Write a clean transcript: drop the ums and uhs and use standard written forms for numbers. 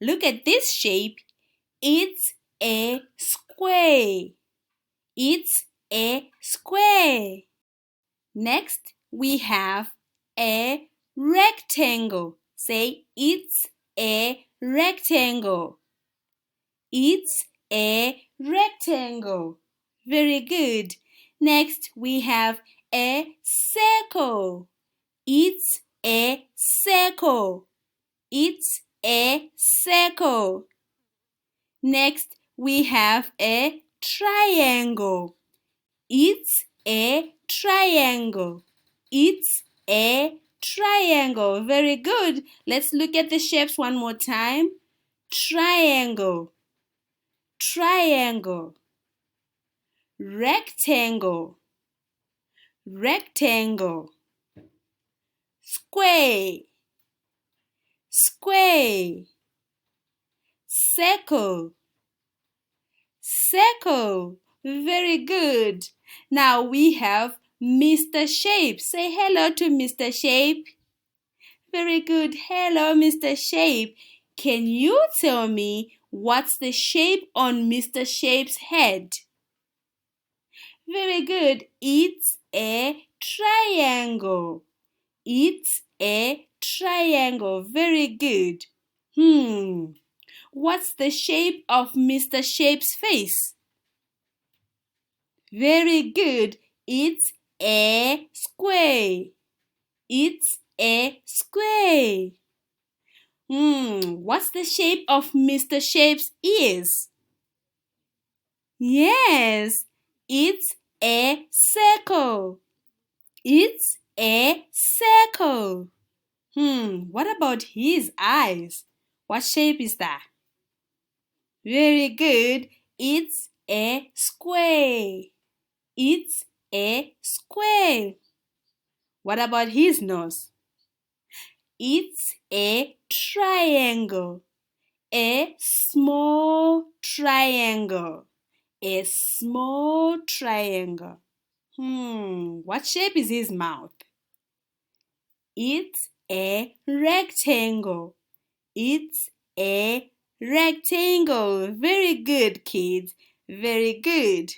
Look at this shape. It's a square. It's a square. Next, we have a rectangle. Say, it's a rectangle. It's a rectangle. Very good. Next, we have a circle. It's a circle. It's a circle. Next, we have a triangle. It's a triangle. It's a triangle. Very good. Let's look at the shapes one more time. Triangle, triangle, rectangle, rectangle, square, square, circle, circle. Very good. Now we have Mr. Shape. Say hello to Mr. Shape. Very good. Hello, Mr. Shape. Can you tell me what's the shape on Mr. Shape's head? Very good. It's a triangle. It's a triangle. Very good. What's the shape of Mr. Shape's face? Very good. It's a square. It's a square. What's the shape of Mr. Shape's ears? Yes, it's a circle. It's a circle. What about his eyes? What shape is that? Very good. It's a square. It's a square. What about his nose? It's a triangle. A small triangle. A small triangle. What shape is his mouth? It's a rectangle. It's a rectangle. Very good, kids. Very good.